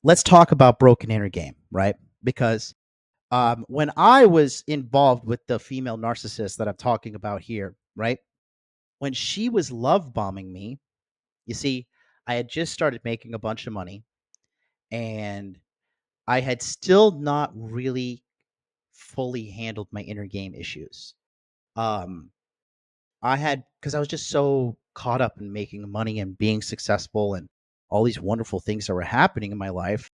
let's talk about broken inner game, right? Because when I was involved with the female narcissist that I'm talking about here, right? When she was love bombing me, you see, I had just started making a bunch of money and I had still not really fully handled my inner game issues. Um, I had, because I was just so caught up in making money and being successful and all these wonderful things that were happening in my life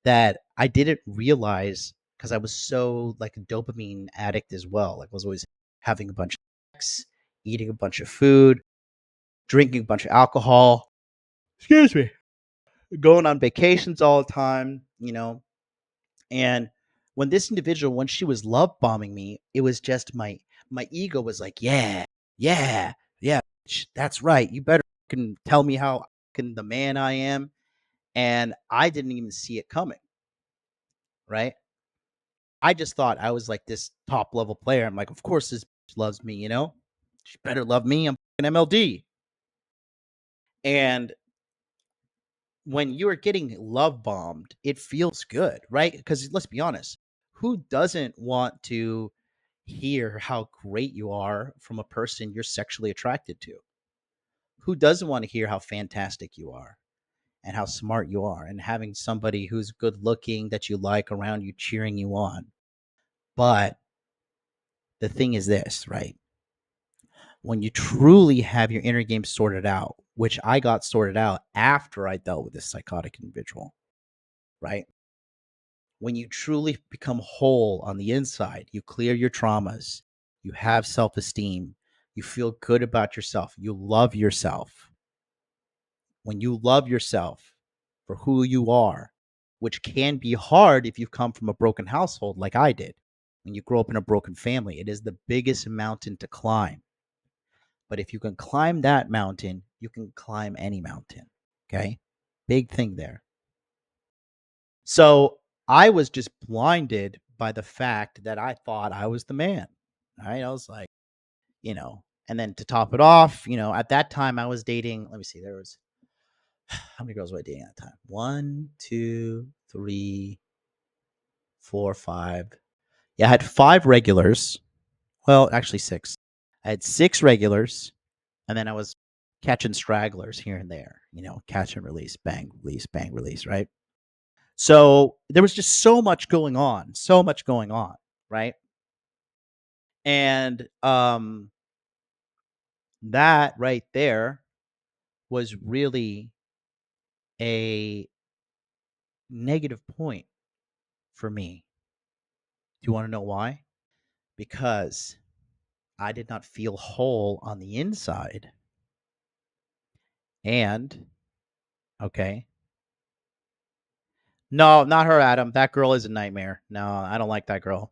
that I didn't realize because I was so like a dopamine addict as well. Like I was always having a bunch of sex, eating a bunch of food, drinking a bunch of alcohol. Excuse me. Going on vacations all the time, And when this individual, when she was love bombing me, it was just my ego was like, yeah, yeah, yeah, that's right. You better can tell me how can the man I am, and I didn't even see it coming. Right? I just thought I was like this top level player. I'm like, of course this bitch loves me. She better love me. I'm an MLD. And when you are getting love bombed, it feels good, right? Because let's be honest, who doesn't want to hear how great you are from a person you're sexually attracted to? Who doesn't want to hear how fantastic you are and how smart you are and having somebody who's good looking that you like around you cheering you on? But the thing is this, right? When you truly have your inner game sorted out, which I got sorted out after I dealt with this psychotic individual, right? When you truly become whole on the inside, you clear your traumas, you have self esteem, you feel good about yourself, you love yourself. When you love yourself for who you are, which can be hard if you've come from a broken household like I did. When you grow up in a broken family, it is the biggest mountain to climb. But if you can climb that mountain, you can climb any mountain. Okay. Big thing there. So I was just blinded by the fact that I thought I was the man. Right. I was like, and then to top it off, at that time I was dating, let me see, there was how many girls was I dating at the time? One, two, three, four, five. Yeah, I had five regulars. Well, actually six. I had six regulars, and then I was catching stragglers here and there, catch and release, bang, release, right? So there was just so much going on, right? And that right there was really a negative point for me. Do you want to know why? Because I did not feel whole on the inside. And, okay. No, not her, Adam. That girl is a nightmare. No, I don't like that girl.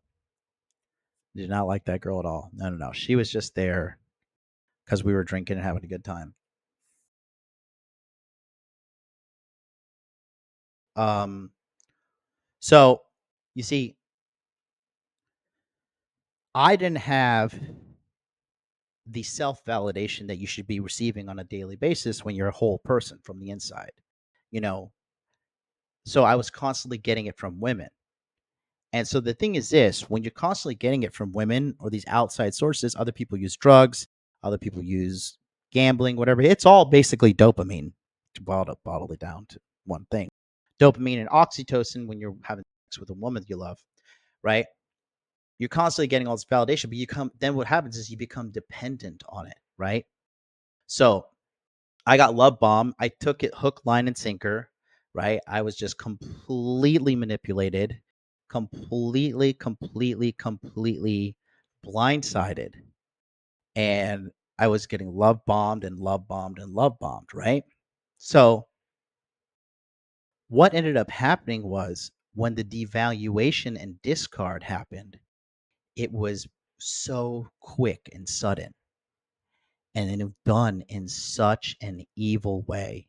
Did not like that girl at all. No, no, no. She was just there because we were drinking and having a good time. Um, so you see, I didn't have the self validation that you should be receiving on a daily basis when you're a whole person from the inside, you know. So I was constantly getting it from women. And so the thing is this, when you're constantly getting it from women or these outside sources, other people use drugs, other people use gambling, whatever. It's all basically dopamine to bottle it down to one thing. Dopamine and oxytocin when you're having sex with a woman you love, right? You're constantly getting all this validation, but then what happens is you become dependent on it, right? So I got love bomb. I took it hook, line, and sinker, right? I was just completely manipulated, completely blindsided. And I was getting love bombed and love bombed and love bombed, right? So what ended up happening was when the devaluation and discard happened, it was so quick and sudden. And it was done in such an evil way.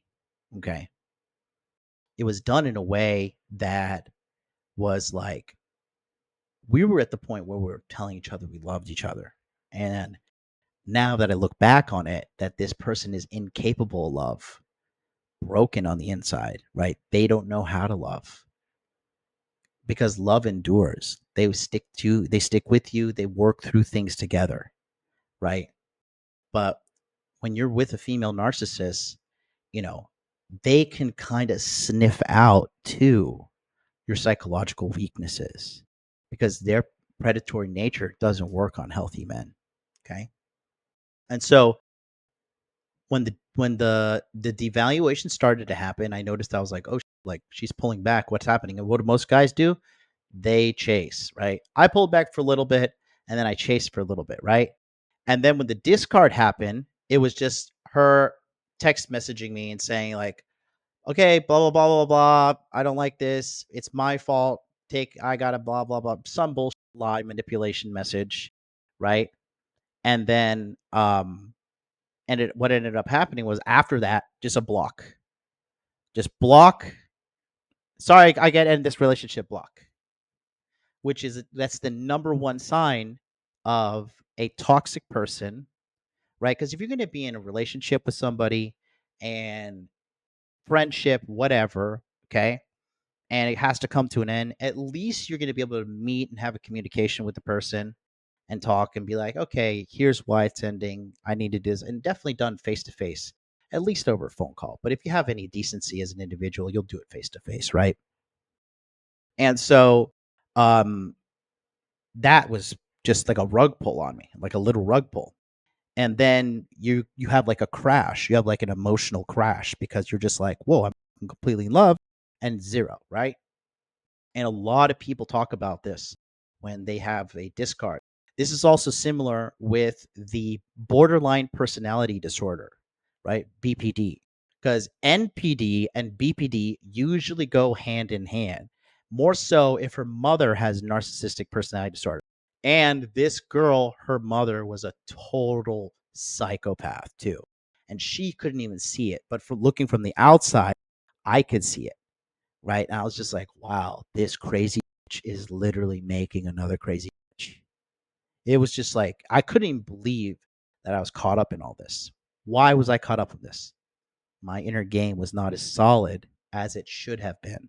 Okay. It was done in a way that was like we were at the point where we were telling each other we loved each other. And now that I look back on it, that this person is incapable of love, broken on the inside, right? They don't know how to love because love endures. They stick with you, they work through things together, right? But when you're with a female narcissist, you know, they can kind of sniff out too your psychological weaknesses because their predatory nature doesn't work on healthy men. Okay. And so when the devaluation started to happen, I noticed I was like, oh, like she's pulling back. What's happening? And what do most guys do? They chase, right? I pulled back for a little bit and then I chased for a little bit, right? And then when the discard happened, it was just her text messaging me and saying like, okay, blah blah blah blah blah. I don't like this. It's my fault. I got a blah blah blah. Some bullshit lie manipulation message, right? And then what ended up happening was after that, just a block, just block. Sorry, I get in this relationship block, which is that's the number one sign of a toxic person, right? Because if you're going to be in a relationship with somebody and friendship, whatever, okay, and it has to come to an end, at least you're going to be able to meet and have a communication with the person and talk and be like, okay, here's why it's ending. I need to do this. And definitely done face to face, at least over a phone call. But if you have any decency as an individual, you'll do it face to face, right? And so um, that was just like a rug pull on me, like a little rug pull. And then you have like a crash. You have like an emotional crash because you're just like, whoa, I'm completely in love and zero, right? And a lot of people talk about this when they have a discard. This is also similar with the borderline personality disorder, right? BPD. Because NPD and BPD usually go hand in hand, more so if her mother has narcissistic personality disorder. And this girl, her mother was a total psychopath too. And she couldn't even see it. But for looking from the outside, I could see it, right? And I was just like, wow, this crazy bitch is literally making another crazy bitch. It was just like, I couldn't even believe that I was caught up in all this. Why was I caught up in this? My inner game was not as solid as it should have been.